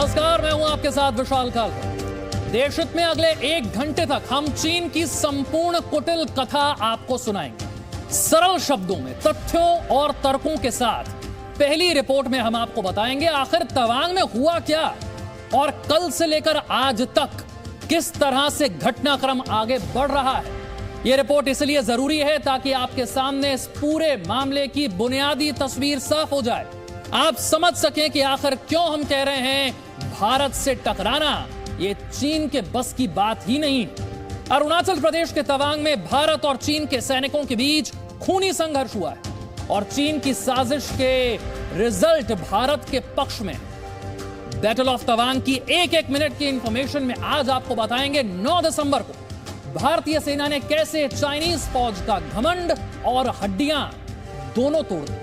नमस्कार, मैं हूं आपके साथ विशाल कालरा। देश हित में अगले 1 घंटे तक हम चीन की संपूर्ण कुटिल कथा आपको सुनाएंगे, सरल शब्दों में, तथ्यों और तर्कों के साथ। पहली रिपोर्ट में हम आपको बताएंगे आखिर तवांग में हुआ क्या और कल से लेकर आज तक किस तरह से घटनाक्रम आगे बढ़ रहा है। यह रिपोर्ट इसलिए जरूरी है ताकि आपके सामने इस पूरे मामले की बुनियादी तस्वीर साफ हो जाए, आप समझ सकें कि आखिर क्यों हम कह रहे हैं भारत से टकराना ये चीन के बस की बात ही नहीं। अरुणाचल प्रदेश के तवांग में भारत और चीन के सैनिकों के बीच खूनी संघर्ष हुआ है और चीन की साजिश के रिजल्ट भारत के पक्ष में। बैटल ऑफ तवांग की एक मिनट की इंफॉर्मेशन में आज आपको बताएंगे 9 दिसंबर को भारतीय सेना ने कैसे चाइनीज फौज का घमंड और हड्डियां दोनों तोड़ दी।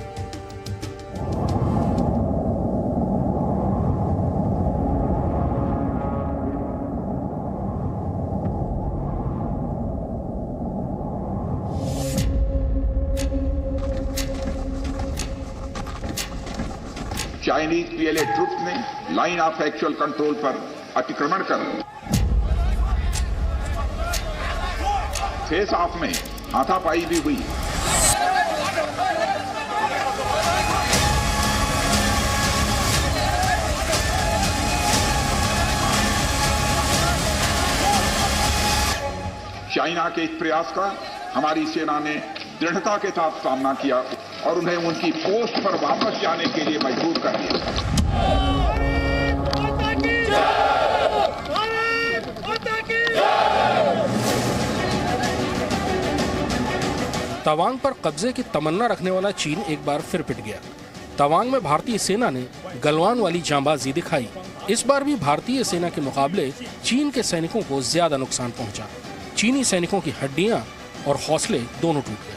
चाइनीज पीएलए ट्रुप्स ने लाइन ऑफ एक्चुअल कंट्रोल पर अतिक्रमण कर फेस ऑफ में हाथापाई भी हुई। चाइना के इस प्रयास का हमारी सेना ने दृढ़ता के साथ सामना किया और उन्हें उनकी पोस्ट पर वापस जाने के लिए मजबूर कर दिया। तवांग पर कब्जे की तमन्ना रखने वाला चीन एक बार फिर पिट गया। तवांग में भारतीय सेना ने गलवान वाली जांबाजी दिखाई। इस बार भी भारतीय सेना के मुकाबले चीन के सैनिकों को ज्यादा नुकसान पहुंचा। चीनी सैनिकों की हड्डियां और हौसले दोनों टूट गए।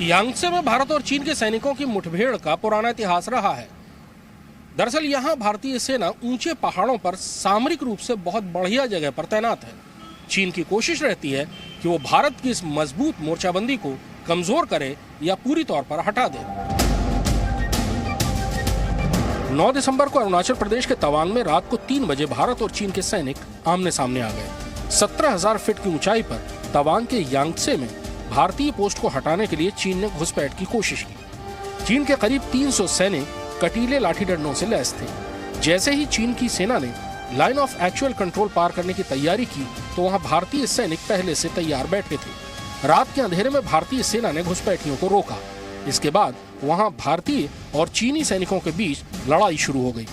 यांगत्से में भारत और चीन के सैनिकों की मुठभेड़ का पुराना इतिहास रहा है। दरअसल यहाँ भारतीय सेना ऊंचे पहाड़ों पर सामरिक रूप से बहुत बढ़िया जगह पर तैनात है। चीन की कोशिश रहती है कि वो भारत की इस मजबूत मोर्चाबंदी को कमजोर करे या पूरी तौर पर हटा दे। 9 दिसंबर को अरुणाचल प्रदेश के तवांग में रात को 3 बजे भारत और चीन के सैनिक आमने सामने आ गए। 17,000 फीट की ऊंचाई पर तवांग के यांगत्से में भारतीय पोस्ट को हटाने के लिए चीन ने घुसपैठ की कोशिश की। चीन के करीब 300 सैनिक कटीले लाठी डंडों से लैस थे। जैसे ही चीन की सेना ने लाइन ऑफ एक्चुअल कंट्रोल पार करने की तैयारी की तो वहां भारतीय सैनिक पहले से तैयार बैठे थे। रात के अंधेरे में भारतीय सेना ने घुसपैठियों को रोका। इसके बाद वहां भारतीय और चीनी सैनिकों के बीच लड़ाई शुरू हो गई।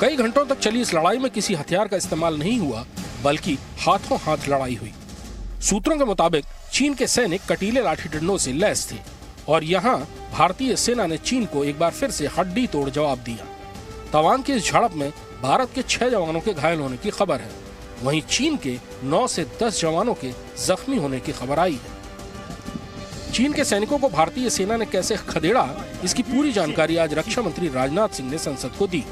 कई घंटों तक चली इस लड़ाई में किसी हथियार का इस्तेमाल नहीं हुआ, बल्कि हाथों हाथ लड़ाई हुई। सूत्रों के मुताबिक चीन के सैनिक कटीले लाठी डंडों से लैस थे और यहाँ भारतीय सेना ने चीन को एक बार फिर से हड्डी तोड़ जवाब दिया। तवांग की इस झड़प में भारत के 6 जवानों के घायल होने की खबर है। वहीं चीन के 9 से 10 जवानों के जख्मी होने की खबर आई है। चीन के सैनिकों को भारतीय सेना ने कैसे खदेड़ा, इसकी पूरी जानकारी आज रक्षा मंत्री राजनाथ सिंह ने संसद को दी।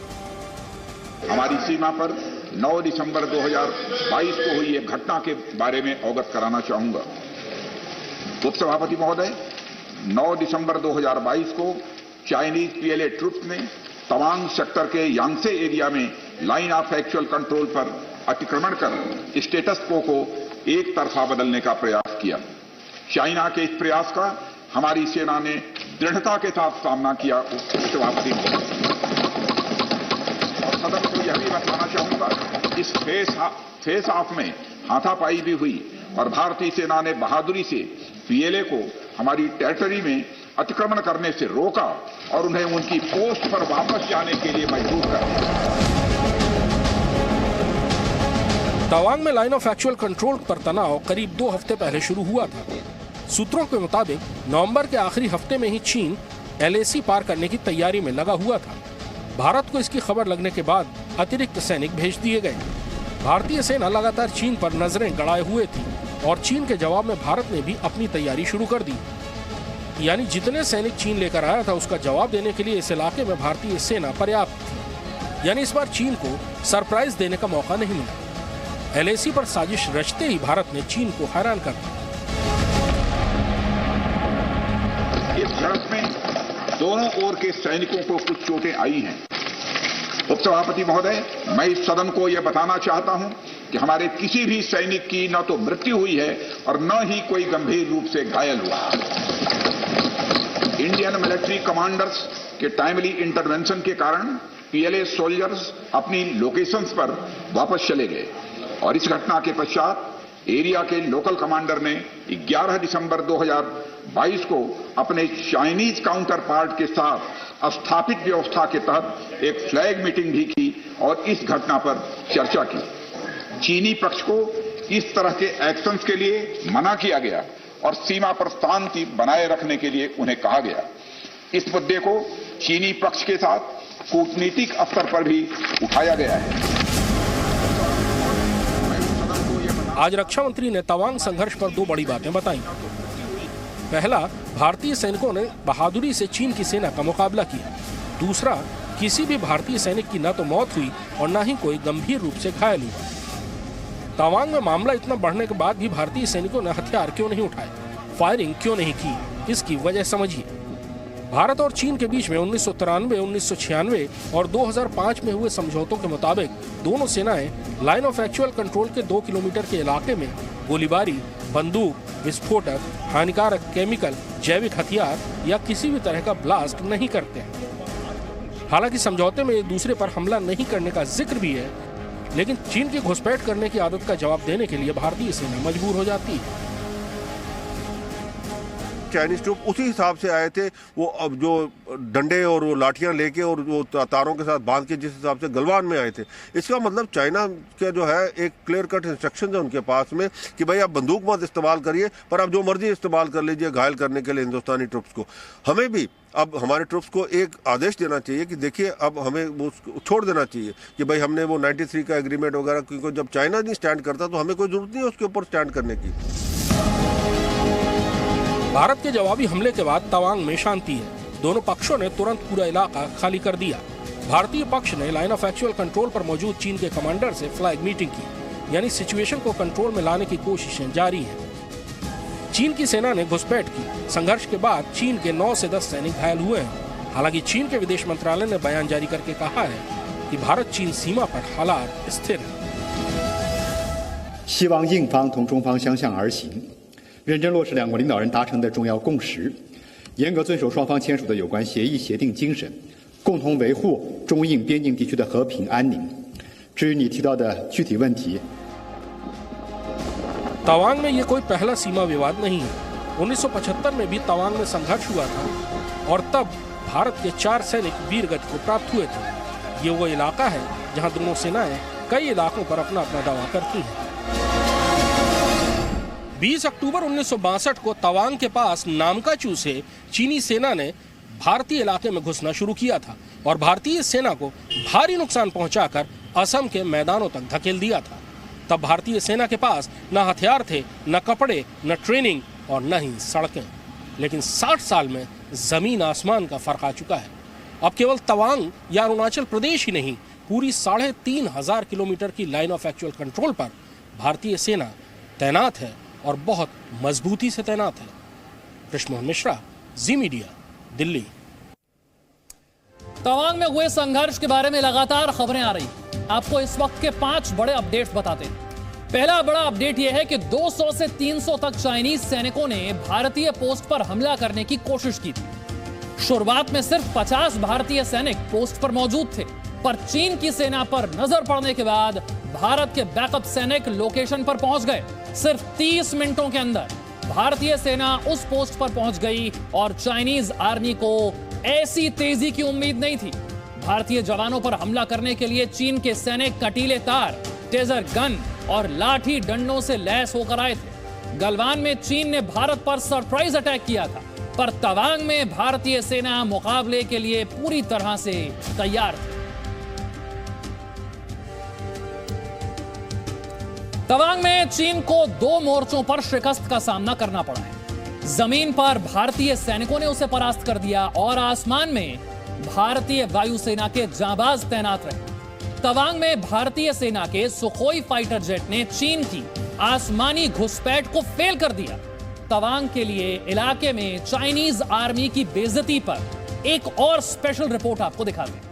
हमारी सीमा पर 9 दिसंबर 2022 को हुई एक घटना के बारे में अवगत कराना चाहूंगा। उपसभापति महोदय, 9 दिसंबर 2022 को चाइनीज पीएलए ट्रुप्स ने तवांग सेक्टर के यांगत्से एरिया में लाइन ऑफ एक्चुअल कंट्रोल पर अतिक्रमण कर स्टेटस को एक तरफा बदलने का प्रयास किया। चाइना के इस प्रयास का हमारी सेना ने दृढ़ता के साथ सामना किया। उपसभापति और सदन को यह भी बताना चाहूंगा, इस फेस ऑफ में हाथापाई भी हुई और भारतीय सेना ने बहादुरी से पीएलए को हमारी टेरिटरी में अतिक्रमण करने से रोका और उन्हें उनकी पोस्ट पर वापस जाने के लिए मजबूर कर दिया। तवांग में लाइन ऑफ एक्चुअल कंट्रोल पर तनाव करीब 2 हफ्ते पहले शुरू हुआ था। सूत्रों के मुताबिक नवंबर के आखिरी हफ्ते में ही चीन LAC पार करने की तैयारी में लगा हुआ था। भारत को इसकी खबर लगने के बाद अतिरिक्त सैनिक भेज दिए गए। भारतीय सेना लगातार चीन पर नजरें गड़ाए हुए थी और चीन के जवाब में भारत ने भी अपनी तैयारी शुरू कर दी। यानी जितने सैनिक चीन लेकर आया था उसका जवाब देने के लिए इस इलाके में भारतीय सेना पर्याप्त थी। यानी इस बार चीन को सरप्राइज देने का मौका नहीं मिला। LAC पर साजिश रचते ही भारत ने चीन को हैरान कर दिया। इस झड़प में दोनों ओर के सैनिकों को कुछ चोटें आई हैं। उपसभापति महोदय, मैं इस सदन को यह बताना चाहता हूं कि हमारे किसी भी सैनिक की न तो मृत्यु हुई है और न ही कोई गंभीर रूप से घायल हुआ। इंडियन मिलिट्री कमांडर्स के टाइमली इंटरवेंशन के कारण पीएलए सोल्जर्स अपनी लोकेशंस पर वापस चले गए और इस घटना के पश्चात एरिया के लोकल कमांडर ने 11 दिसंबर 2022 को अपने चाइनीज काउंटर पार्ट के साथ स्थापित व्यवस्था के तहत एक फ्लैग मीटिंग भी की और इस घटना पर चर्चा की। चीनी पक्ष को इस तरह के एक्शंस के लिए मना किया गया और सीमा पर शांति बनाए रखने के लिए उन्हें कहा गया। इस मुद्दे को चीनी पक्ष के साथ कूटनीतिक स्तर पर भी उठाया गया है। आज रक्षा मंत्री ने तवांग संघर्ष पर 2 बड़ी बातें बताई। पहला, भारतीय सैनिकों ने बहादुरी से चीन की सेना का मुकाबला किया। दूसरा, किसी भी भारतीय सैनिक की न तो मौत हुई और न ही कोई गंभीर रूप से घायल हुआ। तवांग में मामला इतना बढ़ने के बाद भी भारतीय सैनिकों ने हथियार क्यों नहीं उठाए, फायरिंग क्यों नहीं की, इसकी वजह समझिए। भारत और चीन के बीच में 1993, 1996 और 2005 में हुए समझौतों के मुताबिक दोनों सेनाएं लाइन ऑफ एक्चुअल कंट्रोल के 2 किलोमीटर के इलाके में गोलीबारी, बंदूक, विस्फोटक, हानिकारक केमिकल, जैविक हथियार या किसी भी तरह का ब्लास्ट नहीं करते हैं। हालांकि समझौते में एक दूसरे पर हमला नहीं करने का जिक्र भी है, लेकिन चीन की घुसपैठ करने की आदत का जवाब देने के लिए भारतीय सेना मजबूर हो जाती है। चाइनीज ट्रूप उसी हिसाब से आए थे, वो अब जो डंडे और वो लाठियां लेके और वो तारों के साथ बांध के जिस हिसाब से गलवान में आए थे। इसका मतलब चाइना का जो है एक क्लियर कट इंस्ट्रक्शन है उनके पास में कि भाई आप बंदूक मत इस्तेमाल करिए, पर आप जो मर्जी इस्तेमाल कर लीजिए घायल करने के लिए हिंदुस्तानी ट्रूप्स को। हमें भी अब हमारे ट्रूप्स को एक आदेश देना चाहिए कि देखिए अब हमें वो छोड़ देना चाहिए कि भाई हमने वो 93 का एग्रीमेंट वगैरह, क्योंकि जब चाइना नहीं स्टैंड करता तो हमें कोई जरूरत नहीं है उसके ऊपर स्टैंड करने की। भारत के जवाबी हमले के बाद तवांग में शांति है। दोनों पक्षों ने तुरंत पूरा इलाका खाली कर दिया। भारतीय पक्ष ने लाइन ऑफ एक्चुअल कंट्रोल पर मौजूद चीन के कमांडर से फ्लैग मीटिंग की, यानी सिचुएशन को कंट्रोल में लाने की कोशिशें जारी हैं। चीन की सेना ने घुसपैठ की। संघर्ष के बाद चीन के 9 से 10 सैनिक घायल हुए हैं। हालांकि चीन के विदेश मंत्रालय ने बयान जारी करके कहा है कि भारत चीन सीमा पर हालात स्थिर हैं। 希望印方同中方相向而行，认真落实两国领导人达成的重要共识，严格遵守双方签署的有关协议协定精神，共同维护中印边境地区的和平安宁。至于你提到的具体问题， तवांग में ये कोई पहला सीमा विवाद नहीं है। 1975 में भी तवांग में संघर्ष हुआ था और तब भारत के 4 सैनिक वीरगति को प्राप्त हुए थे। ये वो इलाका है जहां दोनों सेनाएं कई इलाकों पर अपना अपना दावा करती हैं। 20 अक्टूबर 1962 को तवांग के पास नामकाचू से चीनी सेना ने भारतीय इलाके में घुसना शुरू किया था और भारतीय सेना को भारी नुकसान पहुंचाकर असम के मैदानों तक धकेल दिया था। तब भारतीय सेना के पास न हथियार थे, न कपड़े, न ट्रेनिंग और न ही सड़कें। लेकिन 60 साल में जमीन आसमान का फर्क आ चुका है। अब केवल तवांग या अरुणाचल प्रदेश ही नहीं, पूरी 3500 किलोमीटर की लाइन ऑफ एक्चुअल कंट्रोल पर भारतीय सेना तैनात है और बहुत मजबूती से तैनात है। कृष्णमोहन मिश्रा, जी मीडिया, दिल्ली। तवांग में हुए संघर्ष के बारे में लगातार खबरें आ रही। आपको इस वक्त के 5 बड़े अपडेट्स बताते हैं। पहला बड़ा अपडेट यह है कि 200 से 300 तक चाइनीज सैनिकों ने भारतीय पोस्ट पर हमला करने की कोशिश की थी। शुरुआत में सिर्फ 50 भारतीय सैनिक पोस्ट पर मौजूद थे, पर चीन की सेना पर नजर पड़ने के बाद भारत के बैकअप सैनिक लोकेशन पर पहुंच गए। सिर्फ 30 मिनटों के अंदर भारतीय सेना उस पोस्ट पर पहुंच गई और चाइनीज आर्मी को ऐसी तेजी की उम्मीद नहीं थी। भारतीय जवानों पर हमला करने के लिए चीन के सैनिक कटीले तार, टेजर गन और लाठी डंडों से लैस होकर आए थे। गलवान में चीन ने भारत पर सरप्राइज अटैक किया था, पर तवांग में भारतीय सेना मुकाबले के लिए पूरी तरह से तैयार थी। तवांग में चीन को 2 मोर्चों पर शिकस्त का सामना करना पड़ा है। जमीन पर भारतीय सैनिकों ने उसे परास्त कर दिया और आसमान में भारतीय वायुसेना के जांबाज तैनात रहे। तवांग में भारतीय सेना के सुखोई फाइटर जेट ने चीन की आसमानी घुसपैठ को फेल कर दिया। तवांग के लिए इलाके में चाइनीज आर्मी की बेइज्जती पर एक और स्पेशल रिपोर्ट आपको दिखाते हैं।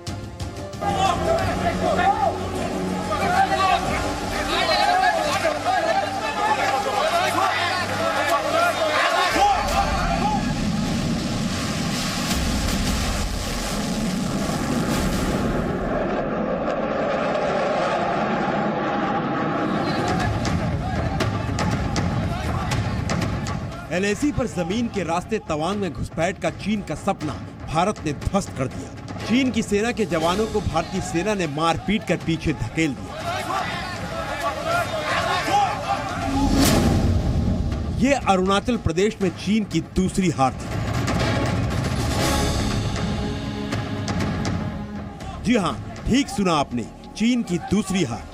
LAC पर जमीन के रास्ते तवांग में घुसपैठ का चीन का सपना भारत ने ध्वस्त कर दिया। चीन की सेना के जवानों को भारतीय सेना ने मार पीट कर पीछे धकेल दिया। ये अरुणाचल प्रदेश में चीन की दूसरी हार थी। जी हां, ठीक सुना आपने, चीन की दूसरी हार।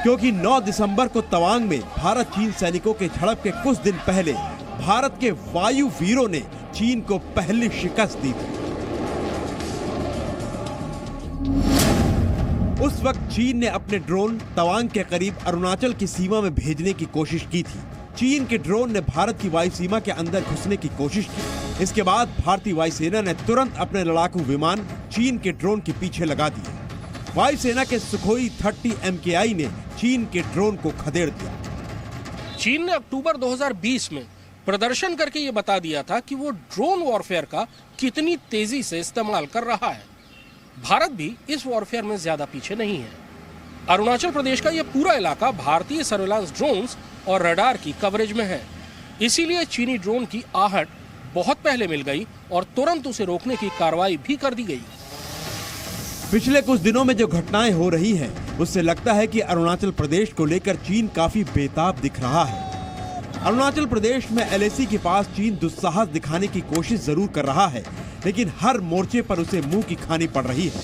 क्योंकि 9 दिसंबर को तवांग में भारत चीन सैनिकों के झड़प के कुछ दिन पहले भारत के वायु वीरों ने चीन को पहली शिकस्त दी थी। उस वक्त चीन ने अपने ड्रोन तवांग के करीब अरुणाचल की सीमा में भेजने की कोशिश की थी। चीन के ड्रोन ने भारत की वायु सीमा के अंदर घुसने की कोशिश की। इसके बाद भारतीय वायुसेना ने तुरंत अपने लड़ाकू विमान चीन के ड्रोन के पीछे लगा दिए। वायुसेना के सुखोई 30 MKI ने चीन के ड्रोन को खदेड़ दिया। चीन ने अक्टूबर 2020 में प्रदर्शन करके ये बता दिया था कि वो ड्रोन वॉरफेयर का कितनी तेजी से इस्तेमाल कर रहा है। भारत भी इस वॉरफेयर में ज्यादा पीछे नहीं है। अरुणाचल प्रदेश का ये पूरा इलाका भारतीय सर्विलांस ड्रोन्स और रडार की कवरेज में है। इसीलिए चीनी ड्रोन की आहट बहुत पहले मिल गई और तुरंत उसे रोकने की कार्रवाई भी कर दी गई। पिछले कुछ दिनों में जो घटनाएं हो रही हैं, उससे लगता है कि अरुणाचल प्रदेश को लेकर चीन काफी बेताब दिख रहा है। अरुणाचल प्रदेश में LAC के पास चीन दुस्साहस दिखाने की कोशिश जरूर कर रहा है, लेकिन हर मोर्चे पर उसे मुंह की खानी पड़ रही है।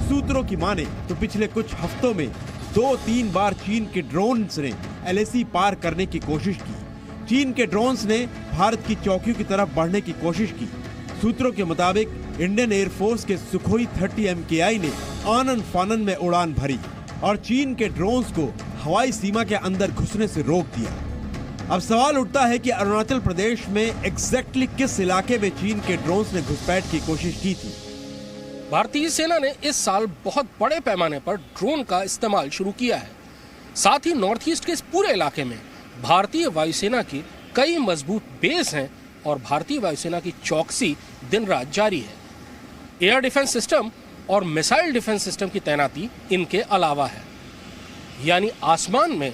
सूत्रों की माने तो पिछले कुछ हफ्तों में 2-3 बार चीन के ड्रोन्स ने LAC पार करने की कोशिश की। चीन के ड्रोन्स ने भारत की चौकियों की तरफ बढ़ने की कोशिश की। सूत्रों के मुताबिक इंडियन एयरफोर्स के सुखोई 30 MKI ने आनन फानन में उड़ान भरी और चीन के ड्रोन्स को हवाई सीमा के अंदर घुसने से रोक दिया। अब सवाल उठता है कि अरुणाचल प्रदेश में एग्जैक्टली किस इलाके में चीन के ड्रोन्स ने घुसपैठ की कोशिश की थी। भारतीय सेना ने इस साल बहुत बड़े पैमाने पर ड्रोन का इस्तेमाल शुरू किया है। साथ ही नॉर्थ ईस्ट के इस पूरे इलाके में भारतीय वायुसेना की कई मजबूत बेस हैं और भारतीय वायुसेना की चौकसी दिन रात जारी है। एयर डिफेंस सिस्टम और मिसाइल डिफेंस सिस्टम की तैनाती इनके अलावा है। यानी आसमान में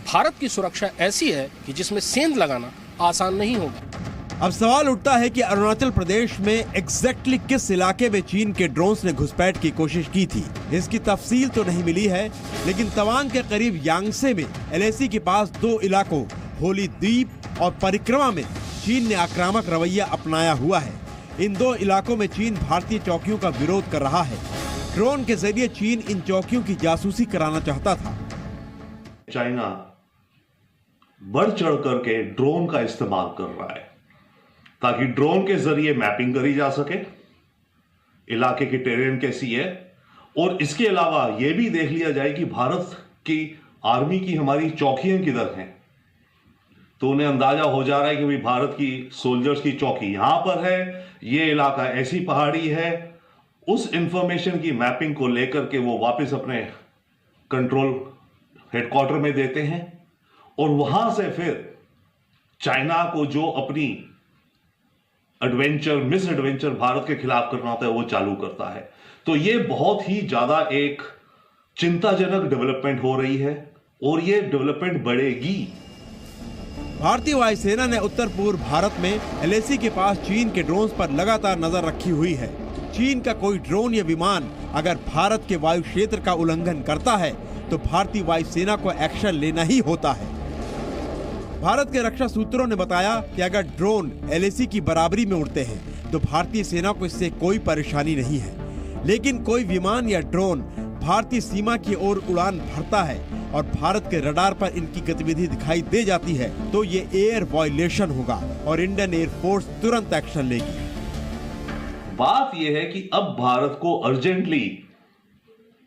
भारत की सुरक्षा ऐसी है कि जिसमें सेंध लगाना आसान नहीं होगा। अब सवाल उठता है कि अरुणाचल प्रदेश में एग्जैक्टली किस इलाके में चीन के ड्रोन्स ने घुसपैठ की कोशिश की थी। इसकी तफसील तो नहीं मिली है, लेकिन तवांग के करीब यांगसे में LAC के पास 2 इलाकों होली द्वीप और परिक्रमा में चीन ने आक्रामक रवैया अपनाया हुआ है। इन 2 इलाकों में चीन भारतीय चौकियों का विरोध कर रहा है। ड्रोन के जरिए चीन इन चौकियों की जासूसी कराना चाहता था। चाइना बढ़ चढ़ करके ड्रोन का इस्तेमाल कर रहा है ताकि ड्रोन के जरिए मैपिंग करी जा सके, इलाके की टेरेन कैसी है, और इसके अलावा यह भी देख लिया जाए कि भारत की आर्मी की हमारी चौकियां किधर हैं। तो उन्हें अंदाजा हो जा रहा है कि भाई भारत की सोल्जर्स की चौकी यहां पर है, ये इलाका ऐसी पहाड़ी है। उस इंफॉर्मेशन की मैपिंग को लेकर के वो वापस अपने कंट्रोल हेडक्वार्टर में देते हैं और वहां से फिर चाइना को जो अपनी मिस एडवेंचर भारत के खिलाफ करना होता है वो चालू करता है। तो ये बहुत ही ज्यादा एक चिंताजनक डेवलपमेंट हो रही है और ये डेवलपमेंट बढ़ेगी। भारतीय वायुसेना ने उत्तर पूर्व भारत में LAC के पास चीन के ड्रोन्स पर लगातार नजर रखी हुई है। चीन का कोई ड्रोन या विमान अगर भारत के वायु क्षेत्र का उल्लंघन करता है तो भारतीय वायुसेना को एक्शन लेना ही होता है। भारत के रक्षा सूत्रों ने बताया कि अगर ड्रोन LAC की बराबरी में उड़ते हैं तो भारतीय सेना को इससे कोई परेशानी नहीं है, लेकिन कोई विमान या ड्रोन भारतीय सीमा की ओर उड़ान भरता है और भारत के रडार पर इनकी गतिविधि दिखाई दे जाती है तो ये एयर वायलेशन होगा और इंडियन एयरफोर्स तुरंत एक्शन लेगी। बात यह है कि अब भारत को अर्जेंटली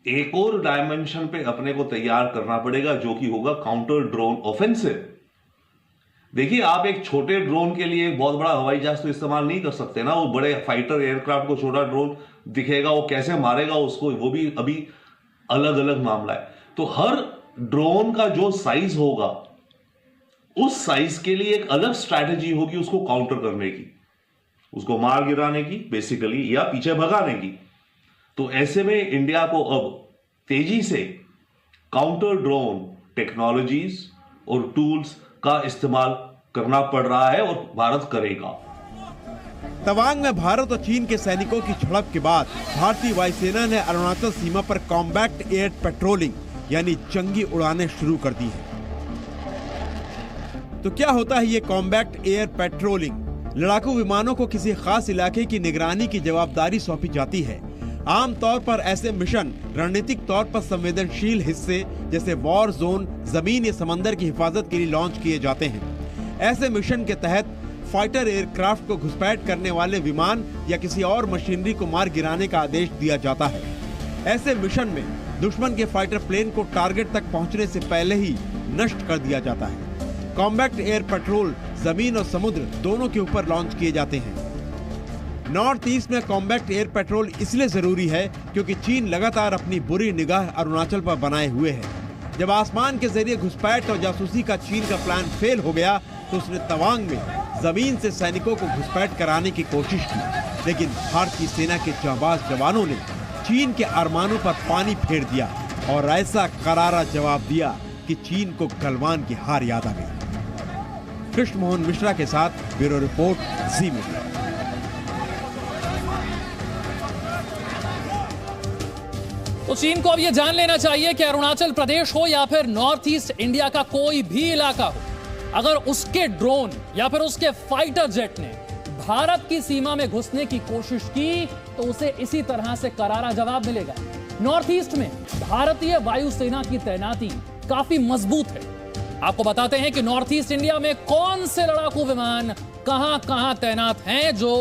एक और डायमेंशन पे अपने को तैयार करना पड़ेगा, जो कि होगा काउंटर ड्रोन ऑफेंसिव। देखिए, आप एक छोटे ड्रोन के लिए बहुत बड़ा हवाई जहाज तो इस्तेमाल नहीं कर सकते ना। वो बड़े फाइटर एयरक्राफ्ट को छोटा ड्रोन दिखेगा, वो कैसे मारेगा उसको, वो भी अभी अलग अलग मामला है। तो हर ड्रोन का जो साइज होगा, उस साइज के लिए एक अलग स्ट्रैटेजी होगी उसको काउंटर करने की, उसको मार गिराने की बेसिकली, या पीछे भगाने की। तो ऐसे में इंडिया को अब तेजी से काउंटर ड्रोन टेक्नोलॉजीज और टूल्स का इस्तेमाल करना पड़ रहा है और भारत करेगा। तवांग में भारत और चीन के सैनिकों की झड़प के बाद भारतीय वायुसेना ने अरुणाचल सीमा पर कॉम्बैट एयर पेट्रोलिंग यानी जंगी उड़ानें शुरू कर दी है। तो क्या होता है ये कॉम्बैट एयर पेट्रोलिंग? लड़ाकू विमानों को किसी खास इलाके की निगरानी की जवाबदारी सौंपी जाती है। आमतौर पर ऐसे मिशन रणनीतिक तौर पर संवेदनशील हिस्से जैसे वॉर जोन, जमीन या समंदर की हिफाजत के लिए लॉन्च किए जाते हैं। ऐसे मिशन के तहत फाइटर एयरक्राफ्ट को घुसपैठ करने वाले विमान या किसी और मशीनरी को मार गिराने का आदेश दिया जाता है। ऐसे मिशन में दुश्मन के फाइटर प्लेन को टारगेट तक पहुंचने से पहले ही नष्ट कर दिया जाता है। कॉम्बैट एयर पेट्रोल जमीन और समुद्र दोनों के ऊपर लॉन्च किए जाते हैं। नॉर्थ ईस्ट में कॉम्बैट एयर पेट्रोल इसलिए जरूरी है क्योंकि चीन लगातार अपनी बुरी निगाह अरुणाचल पर बनाए हुए है। जब आसमान के जरिए घुसपैठ और जासूसी का चीन का प्लान फेल हो गया तो उसने तवांग में जमीन से सैनिकों को घुसपैठ कराने की कोशिश की, लेकिन भारतीय सेना के जांबाज जवानों ने चीन के अरमानों पर पानी फेर दिया और ऐसा करारा जवाब दिया कि चीन को गलवान की हार याद आ गई। कृष्ण मोहन मिश्रा के साथ ब्यूरो रिपोर्ट, जी मीडिया। तो चीन को अब यह जान लेना चाहिए कि अरुणाचल प्रदेश हो या फिर नॉर्थ ईस्ट इंडिया का कोई भी इलाका हो, अगर उसके ड्रोन या फिर उसके फाइटर जेट ने भारत की सीमा में घुसने की कोशिश की तो उसे इसी तरह से करारा जवाब मिलेगा। नॉर्थ ईस्ट में भारतीय वायुसेना की तैनाती काफी मजबूत है। आपको बताते हैं कि नॉर्थ ईस्ट इंडिया में कौन से लड़ाकू विमान कहां कहां तैनात हैं जो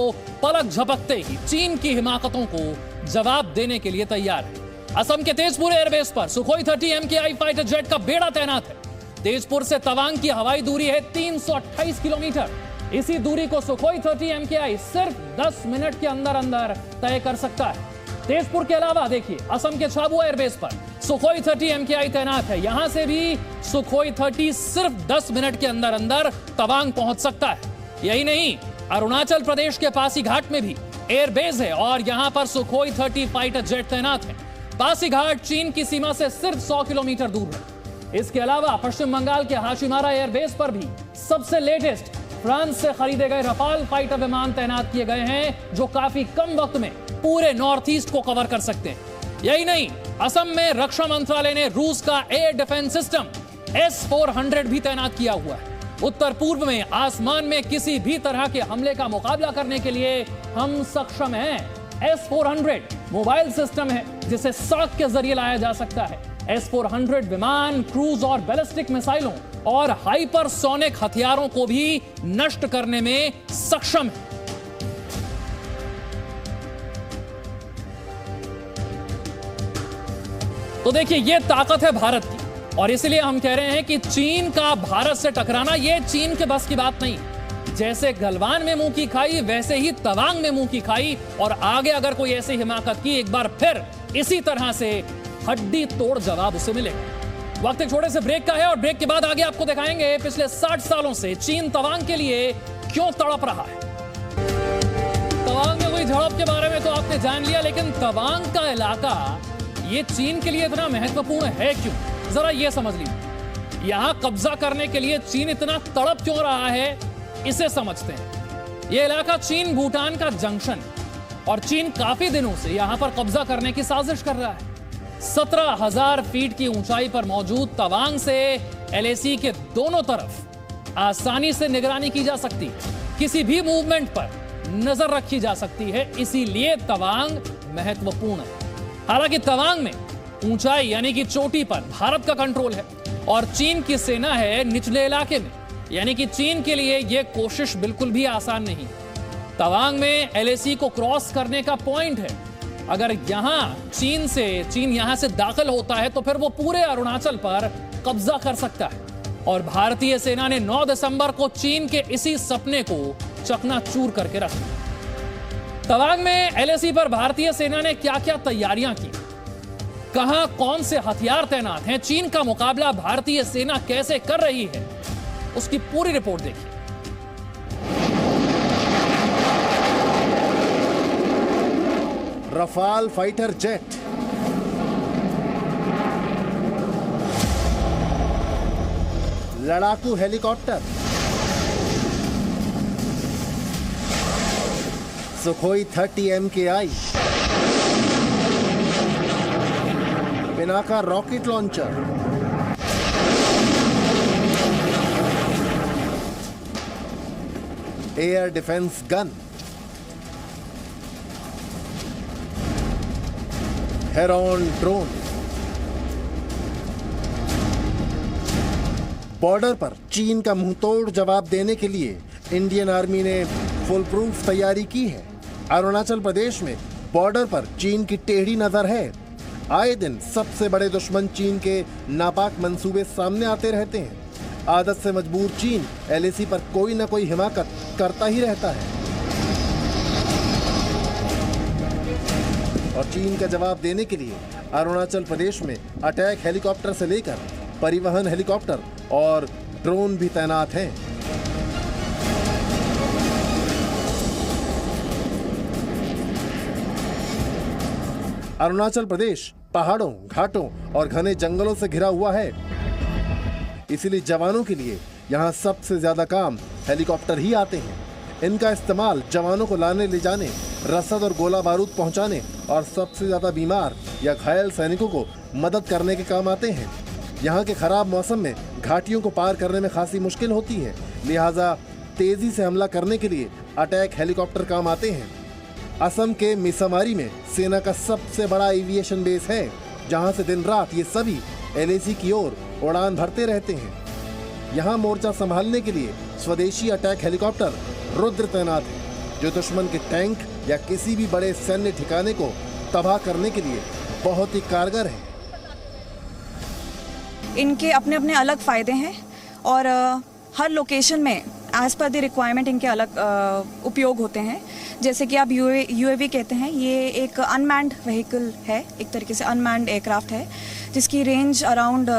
पलक झपकते ही चीन की हिमाकतों को जवाब देने के लिए तैयार है। असम के तेजपुर एयरबेस पर सुखोई 30 MKI फाइटर जेट का बेड़ा तैनात है। तेजपुर से तवांग की हवाई दूरी है 328 किलोमीटर। इसी दूरी को सुखोई 30 MKI सिर्फ 10 मिनट के अंदर अंदर तय कर सकता है। तेजपुर के अलावा देखिए असम के छाबुआ एयरबेस पर सुखोई 30 MKI तैनात है। यहां से भी सुखोई 30 सिर्फ 10 मिनट के अंदर अंदर तवांग पहुंच सकता है। यही नहीं, अरुणाचल प्रदेश के पासीघाट में भी एयरबेस है और यहां पर सुखोई 30 फाइटर जेट तैनात है। पासीघाट चीन की सीमा से सिर्फ 100 किलोमीटर दूर है। इसके अलावा पश्चिम बंगाल के हाशिमारा एयरबेस पर भी सबसे लेटेस्ट फ्रांस से खरीदे गए रफाल फाइटर विमान तैनात किए गए हैं जो काफी कम वक्त में पूरे नॉर्थ ईस्ट को कवर कर सकते हैं। यही नहीं, असम में रक्षा मंत्रालय ने रूस का एयर डिफेंस सिस्टम S-400 भी तैनात किया हुआ है। उत्तर पूर्व में आसमान में किसी भी तरह के हमले का मुकाबला करने के लिए हम सक्षम हैं। S-400 मोबाइल सिस्टम है जिसे सड़क के जरिए लाया जा सकता है। S-400 विमान क्रूज और बैलिस्टिक मिसाइलों और हाइपरसोनिक हथियारों को भी नष्ट करने में सक्षम है। तो देखिए, यह ताकत है भारत की और इसलिए हम कह रहे हैं कि चीन का भारत से टकराना यह चीन के बस की बात नहीं। जैसे गलवान में मुंह की खाई वैसे ही तवांग में मुंह की खाई और आगे अगर कोई ऐसी हिमाकत की एक बार फिर इसी तरह से हड्डी तोड़ जवाब उसे मिलेगा। वक्त एक छोटे से ब्रेक का है और ब्रेक के बाद आगे आपको दिखाएंगे पिछले 60 सालों से चीन तवांग के लिए क्यों तड़प रहा है। तवांग में हुई झड़प के बारे में तो आपने जान लिया, लेकिन तवांग का इलाका ये चीन के लिए इतना महत्वपूर्ण है क्यों, जरा ये समझ लीजिए। यहां कब्जा करने के लिए चीन इतना तड़प क्यों रहा है, इसे समझते हैं। यह इलाका चीन भूटान का जंक्शन और चीन काफी दिनों से यहां पर कब्जा करने की साजिश कर रहा है। 17,000 फीट की ऊंचाई पर मौजूद तवांग से LAC के दोनों तरफ आसानी से निगरानी की जा सकती है। किसी भी मूवमेंट पर नजर रखी जा सकती है, इसीलिए तवांग महत्वपूर्ण है। हालांकि तवांग में ऊंचाई यानी कि चोटी पर भारत का कंट्रोल है और चीन की सेना है निचले इलाके में, यानी कि चीन के लिए यह कोशिश बिल्कुल भी आसान नहीं। तवांग में LAC को क्रॉस करने का पॉइंट है। अगर यहां चीन यहां से दाखिल होता है तो फिर वो पूरे अरुणाचल पर कब्जा कर सकता है। और भारतीय सेना ने 9 दिसंबर को चीन के इसी सपने को चकनाचूर करके रख दिया। तवांग में एलएसी पर भारतीय सेना ने क्या क्या तैयारियां की, कहां कौन से हथियार तैनात हैं, चीन का मुकाबला भारतीय सेना कैसे कर रही है, उसकी पूरी रिपोर्ट देखिए। रफाल फाइटर जेट, लड़ाकू helicopter, Sukhoi 30 MKI, Pinaka rocket launcher, air defence gun, heron drone. Border पर चीन का मुंहतोड़ जवाब देने के लिए इंडियन आर्मी ने फुल प्रूफ तैयारी की है। अरुणाचल प्रदेश में बॉर्डर पर चीन की टेढ़ी नजर है। आए दिन सबसे बड़े दुश्मन चीन के नापाक मंसूबे सामने आते रहते हैं। आदत से मजबूर चीन एलएसी पर कोई न कोई हिमाकत करता ही रहता है और चीन का जवाब देने के लिए अरुणाचल प्रदेश में अटैक हेलीकॉप्टर से लेकर परिवहन हेलीकॉप्टर और ड्रोन भी तैनात हैं। अरुणाचल प्रदेश पहाड़ों, घाटों और घने जंगलों से घिरा हुआ है, इसीलिए जवानों के लिए यहाँ सबसे ज्यादा काम हेलीकॉप्टर ही आते हैं। इनका इस्तेमाल जवानों को लाने ले जाने, रसद और गोला बारूद पहुंचाने और सबसे ज्यादा बीमार या घायल सैनिकों को मदद करने के काम आते हैं। यहाँ के खराब मौसम में घाटियों को पार करने में खासी मुश्किल होती है, लिहाजा तेजी से हमला करने के लिए अटैक हेलीकॉप्टर काम आते हैं। असम के मिसामारी में सेना का सबसे बड़ा एविएशन बेस है, जहाँ से दिन रात ये सभी एलएसी की ओर उड़ान भरते रहते हैं। यहाँ मोर्चा संभालने के लिए स्वदेशी अटैक हेलीकॉप्टर रुद्र तैनात है, जो दुश्मन के टैंक या किसी भी बड़े सैन्य ठिकाने को तबाह करने के लिए बहुत ही कारगर है। इनके अपने अपने अलग फ़ायदे हैं और हर लोकेशन में एज़ पर द रिक्वायरमेंट इनके अलग उपयोग होते हैं। जैसे कि आप यूएवी कहते हैं, ये एक अनमैन्ड व्हीकल है, एक तरीके से अनमैन्ड एयरक्राफ्ट है, जिसकी रेंज अराउंड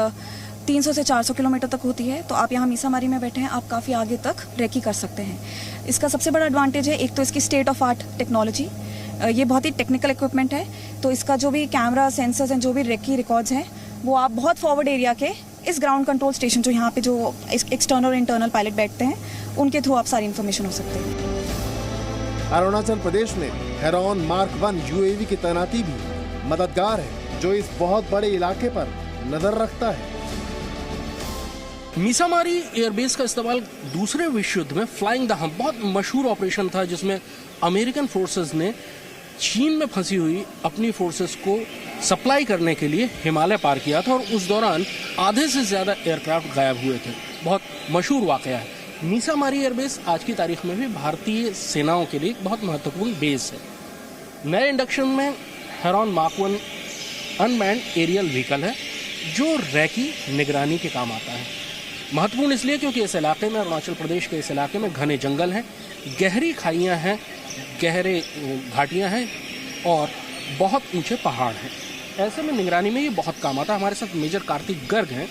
300 से 400 किलोमीटर तक होती है। तो आप यहाँ मीसामारी में बैठे हैं, आप काफ़ी आगे तक रेकी कर सकते हैं। इसका सबसे बड़ा एडवांटेज है, एक तो इसकी स्टेट ऑफ आर्ट टेक्नोलॉजी, ये बहुत ही टेक्निकल इक्विपमेंट है। तो इसका जो भी कैमरा, सेंसर्स एंड जो भी रेकी रिकॉर्ड्स हैं, वो आप बहुत फॉरवर्ड एरिया के इस ग्राउंड कंट्रोल स्टेशन जो यहाँ पे जो एक्सटर्नल और इंटरनल पायलट बैठते हैं, उनके थ्रू आप सारी इन्फॉर्मेशन हो सकते हैं। अरुणाचल प्रदेश में हेरॉन मार्क 1 यूएवी की तैनाती भी मददगार है, जो इस बहुत बड़े इलाके पर नजर रखता है। मिसामारी एयरबेस का इस्तेमाल दूसरे विश्व युद्ध में फ्लाइंग द हम्प बहुत मशहूर ऑपरेशन था, जिसमें अमेरिकन फोर्सेस ने चीन में फंसी हुई अपनी फोर्सेस को सप्लाई करने के लिए हिमालय पार किया था और उस दौरान आधे से ज़्यादा एयरक्राफ्ट गायब हुए थे। बहुत मशहूर वाकया है। मिसामारी एयरबेस आज की तारीख में भी भारतीय सेनाओं के लिए एक बहुत महत्वपूर्ण बेस है। नए इंडक्शन में Heron mark 1 unmanned aerial vehicle है, जो रैकी निगरानी के काम आता है। महत्वपूर्ण इसलिए क्योंकि इस इलाके में, अरुणाचल प्रदेश के इस इलाके में घने जंगल हैं, गहरी खाइयाँ हैं, गहरे घाटियाँ हैं और बहुत ऊंचे पहाड़ हैं। ऐसे में निगरानी में ये बहुत काम आता है। हमारे साथ मेजर कार्तिक गर्ग हैं।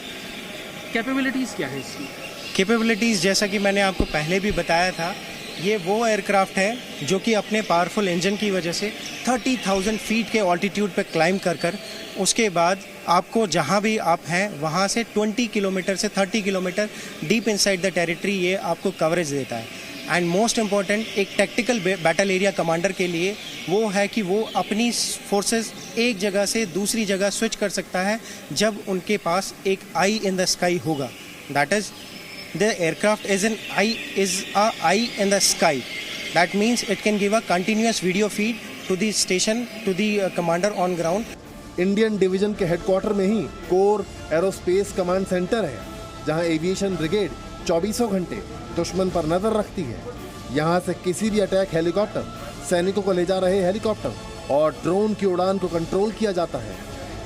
कैपेबिलिटीज़ क्या है इसकी? कैपेबिलिटीज़ जैसा कि मैंने आपको पहले भी बताया था, ये वो एयरक्राफ्ट है जो कि अपने पावरफुल इंजन की वजह से 30,000 फीट के ऑल्टीट्यूड पर क्लाइंब कर उसके बाद आपको जहाँ भी आप हैं वहाँ से 20 किलोमीटर से 30 kilometre deep inside the territory ये आपको कवरेज देता है। एंड मोस्ट इम्पॉर्टेंट, एक टैक्टिकल बैटल एरिया कमांडर के लिए वो है कि वो अपनी फोर्सेस एक जगह से दूसरी जगह स्विच कर सकता है जब उनके पास एक आई इन द स्काई होगा। That is the aircraft is a eye in the sky. That means it can give a continuous video feed to the station, to the commander on ground. Indian division के headquarter में ही core aerospace command centre है, जहां aviation brigade 24 घंटे दुश्मन पर नजर रखती है। यहां से किसी भी अटैक हेलीकॉप्टर, सैनिकों को ले जा रहे हेलीकॉप्टर और ड्रोन की उड़ान को कंट्रोल किया जाता है।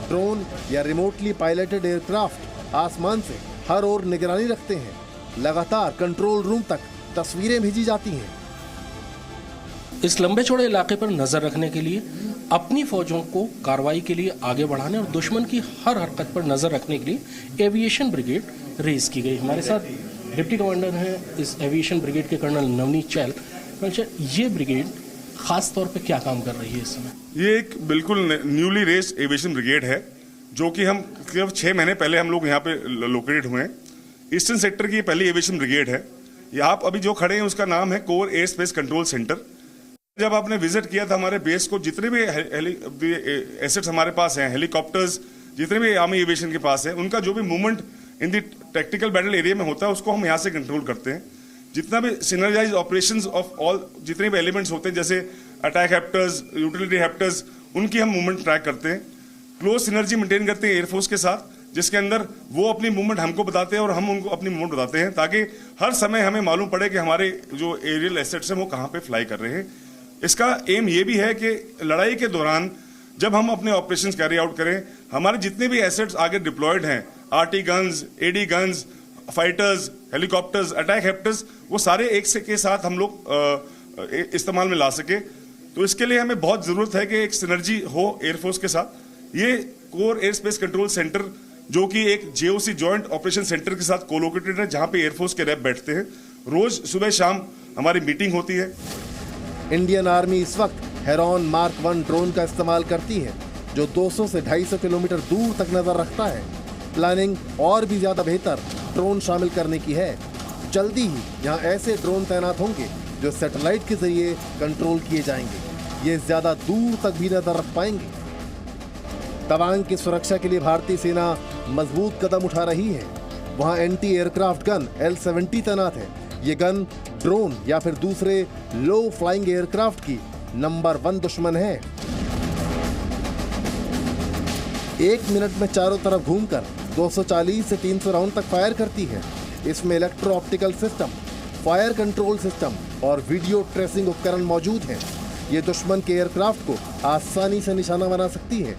ड्रोन या रिमोटली पायलटेड एयरक्राफ्ट आसमान से हर ओर निगरानी रखते हैं। लगातार कंट्रोल रूम तक तस्वीरें भेजी जाती हैं। इस लंबे चौड़े इलाके पर नजर रखने के लिए, अपनी फौजों को कार्रवाई के लिए आगे बढ़ाने और दुश्मन की हर हरकत पर नजर रखने के लिए एविएशन ब्रिगेड रेज की गई। हमारे साथ डिप्टी कमांडर हैं इस एविएशन ब्रिगेड के कर्नल नवनीत चहल। ये ब्रिगेड खास तौर पे क्या काम कर रही है इस समय? ये एक बिल्कुल न्यूली रेस्ड एविएशन ब्रिगेड है, जो कि हम करीब 6 महीने पहले हम लोग यहाँ पे लोकेटेड हुए हैं। ईस्टर्न सेक्टर की पहली एविएशन ब्रिगेड है। आप अभी जो खड़े हैं उसका नाम है core air space control centre. जब आपने विजिट किया था हमारे बेस को, जितने भी एसेट्स हमारे पास हैं, हेलीकॉप्टर्स जितने भी आर्मी एविएशन के पास है, उनका जो भी movement in the tactical battle area में होता है उसको हम यहाँ से कंट्रोल करते हैं। जितना भी सिनर्जाइज ऑपरेशंस ऑफ ऑल जितने भी एलिमेंट्स होते हैं, जैसे अटैक हेप्टर्स, यूटिलिटी हेप्टर्स, उनकी हम मूवमेंट ट्रैक करते हैं। क्लोज सिनर्जी मेंटेन करते हैं एयरफोर्स के साथ, जिसके अंदर वो अपनी मूवमेंट हमको बताते हैं और हम उनको अपनी मूवमेंट बताते हैं, ताकि हर समय हमें मालूम पड़े कि हमारे जो एरियल एसेट्स हैं वो कहाँ पे फ्लाई कर रहे हैं। इसका एम ये भी है कि लड़ाई के दौरान जब हम अपने ऑपरेशंस कैरी आउट करें, हमारे जितने भी एसेट्स आगे डिप्लॉयड हैं, RT guns, AD guns, fighters, helicopters, attack हेप्टर्स, वो सारे एक से के साथ हम लोग इस्तेमाल में ला सके। तो इसके लिए हमें बहुत जरूरत है कि एक सिनर्जी हो एयरफोर्स के साथ। ये core air space control centre, जो कि एक जेओसी जॉइंट ऑपरेशन सेंटर के साथ कोलोकेटेड है, जहां पे एयरफोर्स के रैप बैठते हैं। रोज सुबह शाम हमारी मीटिंग होती है। इंडियन आर्मी इस वक्त हेरॉन मार्क 1 ड्रोन का इस्तेमाल करती है, जो 200 से 250 किलोमीटर दूर तक नजर रखता है। प्लानिंग और भी ज्यादा बेहतर ड्रोन शामिल करने की है। जल्दी ही यहाँ ऐसे ड्रोन तैनात होंगे जो सैटेलाइट के जरिए कंट्रोल किए जाएंगे। ये ज्यादा दूर तक भी नजर रख पाएंगे। तवांग की सुरक्षा के लिए भारतीय सेना मजबूत कदम उठा रही है। वहाँ एंटी एयरक्राफ्ट गन L-70 तैनात है। ये गन ड्रोन या फिर दूसरे लो फ्लाइंग एयरक्राफ्ट की नंबर 1 दुश्मन है। 1 मिनट में चारों तरफ घूमकर 240 से 300 राउंड तक फायर करती है। इसमें electro optical system, fire control system और वीडियो ट्रेसिंग उपकरण मौजूद हैं। ये दुश्मन के एयरक्राफ्ट को आसानी से निशाना बना सकती है।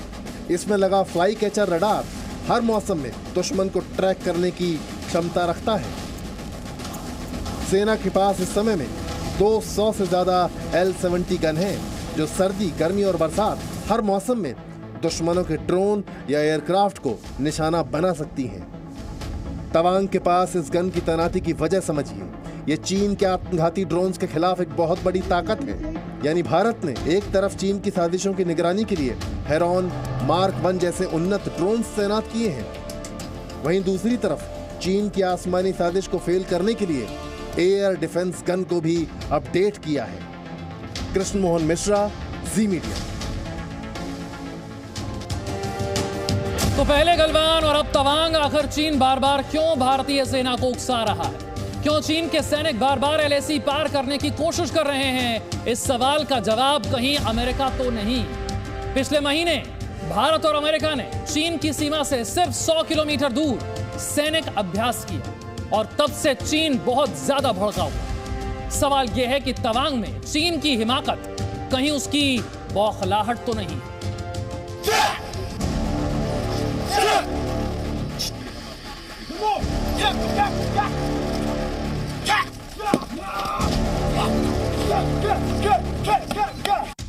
इसमें लगा फ्लाई कैचर रडार हर मौसम में दुश्मन को ट्रैक करने की क्षमता रखता है। सेना के पास इस समय में 200 से ज्यादा L-70 गन है, जो सर्दी, गर्मी और बरसात हर मौसम में दुश्मनों के ड्रोन या एयरक्राफ्ट को निशाना बना सकती हैं। तवांग के पास इस गन की तैनाती की वजह समझिए। ये चीन के आत्मघाती ड्रोन्स के खिलाफ एक बहुत बड़ी ताकत है। यानी भारत ने एक तरफ चीन की साजिशों की निगरानी के लिए हेरॉन मार्क 1 जैसे उन्नत ड्रोन्स तैनात किए हैं, वहीं दूसरी तरफ चीन की आसमानी साजिश को फेल करने के लिए एयर डिफेंस गन को भी अपडेट किया है। कृष्ण मोहन मिश्रा, जी मीडिया। तो पहले गलवान और अब तवांग, आखिर चीन बार बार क्यों भारतीय सेना को उकसा रहा है? क्यों चीन के सैनिक बार बार LAC पार करने की कोशिश कर रहे हैं? इस सवाल का जवाब कहीं अमेरिका तो नहीं। पिछले महीने भारत और अमेरिका ने चीन की सीमा से सिर्फ 100 किलोमीटर दूर सैनिक अभ्यास किया और तब से चीन बहुत ज्यादा भड़का हुआ। सवाल यह है कि तवांग में चीन की हिमाकत कहीं उसकी बौखलाहट तो नहीं?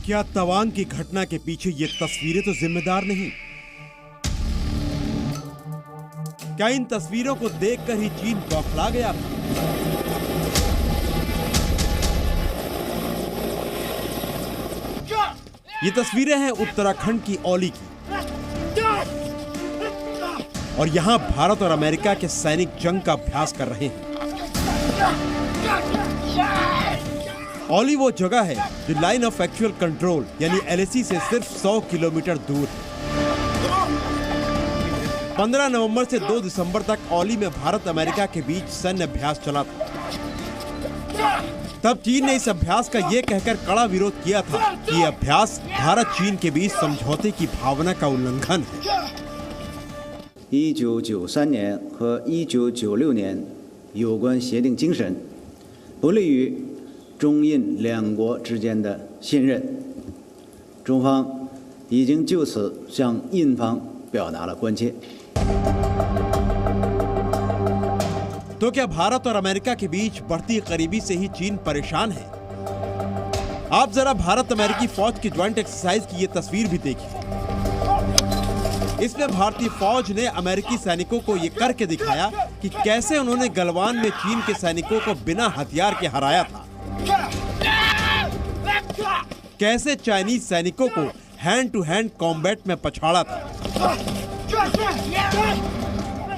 क्या तवांग की घटना के पीछे ये तस्वीरें तो जिम्मेदार नहीं? क्या इन तस्वीरों को देखकर ही चीन बौखला गया था? ये तस्वीरें हैं उत्तराखंड की औली की, और यहां भारत और अमेरिका के सैनिक जंग का अभ्यास कर रहे हैं। औली वो जगह है जो लाइन ऑफ एक्चुअल कंट्रोल यानी LAC से सिर्फ 100 किलोमीटर दूर है। 15 नवंबर से 2 दिसंबर तक औली में भारत अमेरिका के बीच सैन्य अभ्यास चला था। तब चीन ने इस अभ्यास का ये कहकर कड़ा विरोध किया था कि ये अभ्यास भारत चीन के बीच समझौते की भावना का उल्लंघन है। 1993年和1996年有关协定精神不利于中印两国之间的信任，中方已经就此向印方表达了关切。तो क्या भारत और अमेरिका के बीच बढ़ती करीबी से ही चीन परेशान है? आप जरा भारत अमेरिकी फौज की ज्वाइंट एक्सरसाइज की ये तस्वीर भी देखिए। इसमें भारतीय फौज ने अमेरिकी सैनिकों को ये करके दिखाया कि कैसे उन्होंने गलवान में चीन के सैनिकों को बिना हथियार के हराया था, कैसे चाइनीज सैनिकों को हैंड टू हैंड कॉम्बैट में पछाड़ा था।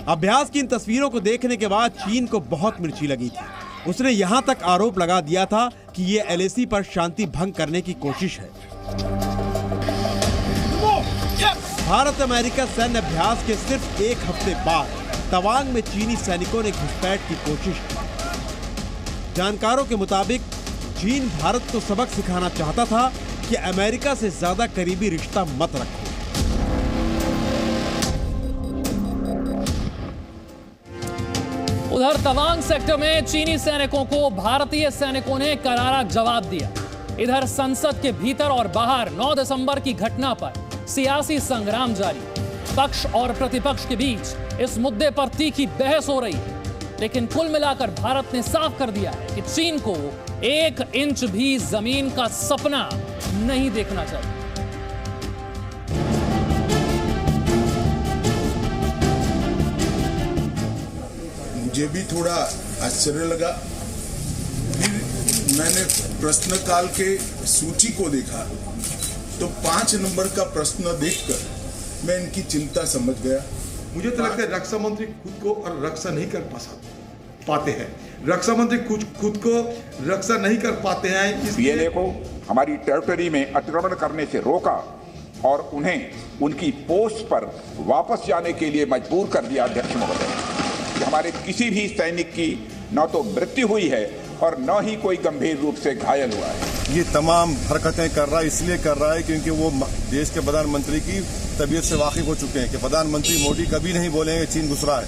अभ्यास की इन तस्वीरों को देखने के बाद चीन को बहुत मिर्ची लगी थी। उसने यहां तक आरोप लगा दिया था कि ये LAC पर शांति भंग करने की कोशिश है। भारत अमेरिका सैन्य अभ्यास के सिर्फ एक हफ्ते बाद तवांग में चीनी सैनिकों ने घुसपैठ की कोशिश की। जानकारों के मुताबिक चीन भारत को सबक सिखाना चाहता था कि अमेरिका से ज्यादा करीबी रिश्ता मत रखो। उधर तवांग सेक्टर में चीनी सैनिकों को भारतीय सैनिकों ने करारा जवाब दिया। इधर संसद के भीतर और बाहर 9 दिसंबर की घटना पर सियासी संग्राम जारी। पक्ष और प्रतिपक्ष के बीच इस मुद्दे पर तीखी बहस हो रही है, लेकिन कुल मिलाकर भारत ने साफ कर दिया है कि चीन को 1 इंच भी जमीन का सपना नहीं देखना चाहिए। मुझे भी थोड़ा आश्चर्य लगा। फिर मैंने प्रश्नकाल के सूची को देखा तो 5 नंबर का प्रश्न देखकर मैं इनकी चिंता समझ गया। मुझे तो लगता है रक्षा मंत्री खुद को और रक्षा नहीं कर पाते हैं। रक्षा मंत्री खुद को रक्षा नहीं कर पाते हैं। पीएलए को हमारी टेरिटरी में अतिक्रमण करने से रोका और उन्हें उनकी पोस्ट पर वापस जाने के लिए मजबूर कर दिया। अध्यक्ष महोदय, हमारे किसी भी सैनिक की न तो मृत्यु हुई है और न ही कोई गंभीर रूप से घायल हुआ है। ये तमाम हरकतें कर रहा है, इसलिए कर रहा है क्योंकि वो देश के प्रधानमंत्री की तबीयत से वाकिफ हो चुके हैं कि प्रधानमंत्री मोदी कभी नहीं बोलेंगे चीन घुस रहा है।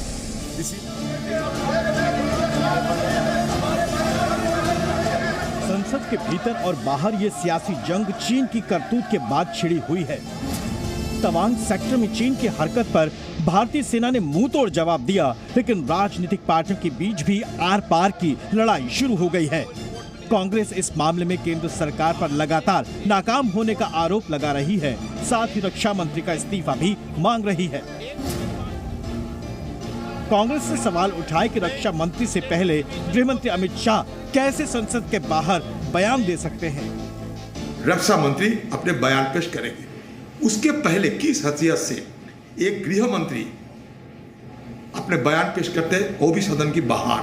संसद के भीतर और बाहर ये सियासी जंग चीन की करतूत के बाद छिड़ी हुई है। तवांग सेक्टर में चीन की हरकत पर भारतीय सेना ने मुंह तोड़ जवाब दिया, लेकिन राजनीतिक पार्टियों के बीच भी आर पार की लड़ाई शुरू हो गई है। कांग्रेस इस मामले में केंद्र सरकार पर लगातार नाकाम होने का आरोप लगा रही है, साथ ही रक्षा मंत्री का इस्तीफा भी मांग रही है। कांग्रेस से सवाल उठाए कि रक्षा मंत्री से पहले गृह मंत्री अमित शाह कैसे संसद के बाहर बयान दे सकते हैं। रक्षा मंत्री अपने बयान पेश करेंगे, उसके पहले किस हैसियत से एक गृह मंत्री अपने बयान पेश करते हैं, वो भी सदन की बाहर।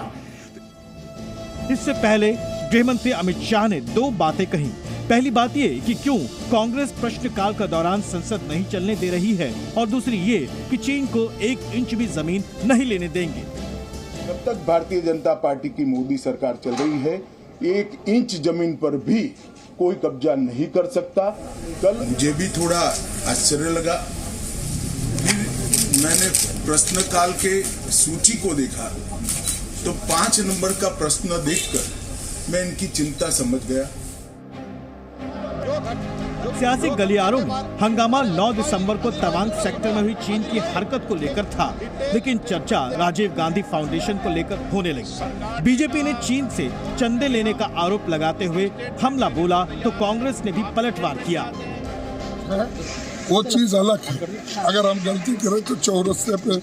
इससे पहले गृह मंत्री अमित शाह ने 2 बातें कही। पहली बात ये कि क्यों कांग्रेस प्रश्नकाल के दौरान संसद नहीं चलने दे रही है, और दूसरी ये कि चीन को 1 इंच भी जमीन नहीं लेने देंगे। जब तक भारतीय जनता पार्टी की मोदी सरकार चल रही है, 1 इंच जमीन पर भी कोई कब्जा नहीं कर सकता। कल मुझे भी थोड़ा आश्चर्य लगा। फिर मैंने प्रश्नकाल के सूची को देखा तो 5 नंबर का प्रश्न देखकर मैं इनकी चिंता समझ गया। सियासी गलियारों में हंगामा 9 दिसंबर को तवांग सेक्टर में हुई चीन की हरकत को लेकर था, लेकिन चर्चा राजीव गांधी फाउंडेशन को लेकर होने लगी। बीजेपी ने चीन से चंदे लेने का आरोप लगाते हुए हमला बोला तो कांग्रेस ने भी पलटवार किया। वो चीज अलग है, अगर हम गलती करें तो चौरस्ते पे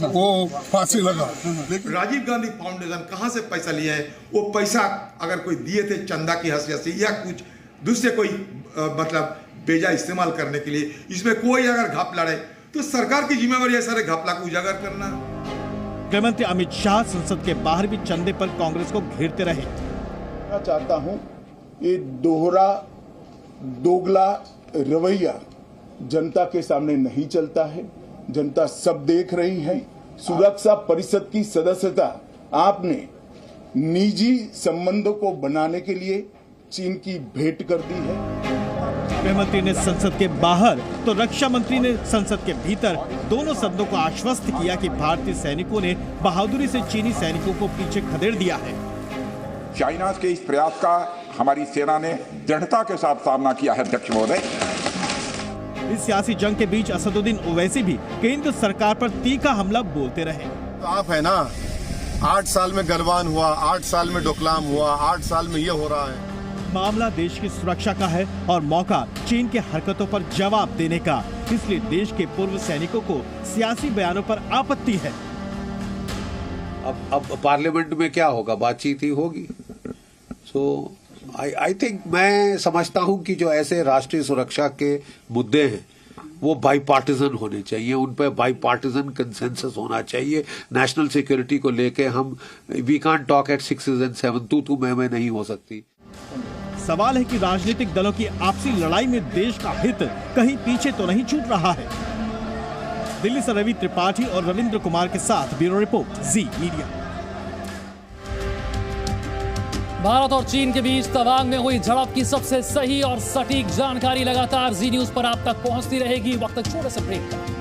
वो फांसी लगा। लेकिन राजीव गांधी फाउंडेशन कहाँ से पैसा लिया है? वो पैसा अगर कोई दिए थे चंदा की हैसियत से या कुछ दूसरे कोई मतलब बेजा इस्तेमाल करने के लिए, इसमें कोई अगर घपला है तो सरकार की जिम्मेवारी है सारे घपला को उजागर करना। गृह मंत्री अमित शाह संसद के बाहर भी चंदे पर कांग्रेस को घेरते रहे। मैं चाहता हूं ये दोगला रवैया जनता के सामने नहीं चलता है। जनता सब देख रही है। सुरक्षा परिषद की सदस्यता आपने निजी संबंधों को बनाने के लिए चीन की भेंट कर दी है। गृह मंत्री ने संसद के बाहर तो रक्षा मंत्री ने संसद के भीतर दोनों सदनों को आश्वस्त किया कि भारतीय सैनिकों ने बहादुरी से चीनी सैनिकों को पीछे खदेड़ दिया है। चाइना के इस प्रयास का हमारी सेना ने दृढ़ता के साथ सामना किया है। अध्यक्ष महोदय, इस सियासी जंग के बीच असदुद्दीन ओवैसी भी केंद्र सरकार पर तीखा हमला बोलते रहे। आप है ना, 8 साल में गलवान हुआ, 8 साल में डोकलाम हुआ, 8 साल में ये हो रहा है। मामला देश की सुरक्षा का है और मौका चीन के हरकतों पर जवाब देने का। इसलिए देश के पूर्व सैनिकों को सियासी बयानों पर आपत्ति है। अब पार्लियामेंट में क्या होगा, बातचीत ही होगी। सो आई थिंक, मैं समझता हूं कि जो ऐसे राष्ट्रीय सुरक्षा के मुद्दे हैं वो बाईपार्टिजन होने चाहिए, उन पर बाईपार्टिजन कंसेंसस होना चाहिए। नेशनल सिक्योरिटी को लेके हम we can't talk at 6 and 7, तू मैं नहीं हो सकती। सवाल है कि राजनीतिक दलों की आपसी लड़ाई में देश का हित कहीं पीछे तो नहीं छूट रहा है। दिल्ली से रवि त्रिपाठी और रविंद्र कुमार के साथ ब्यूरो रिपोर्ट, जी मीडिया। भारत और चीन के बीच तवांग में हुई झड़प की सबसे सही और सटीक जानकारी लगातार जी न्यूज पर आप तक पहुंचती रहेगी। वक्त छोटे से ब्रेक का।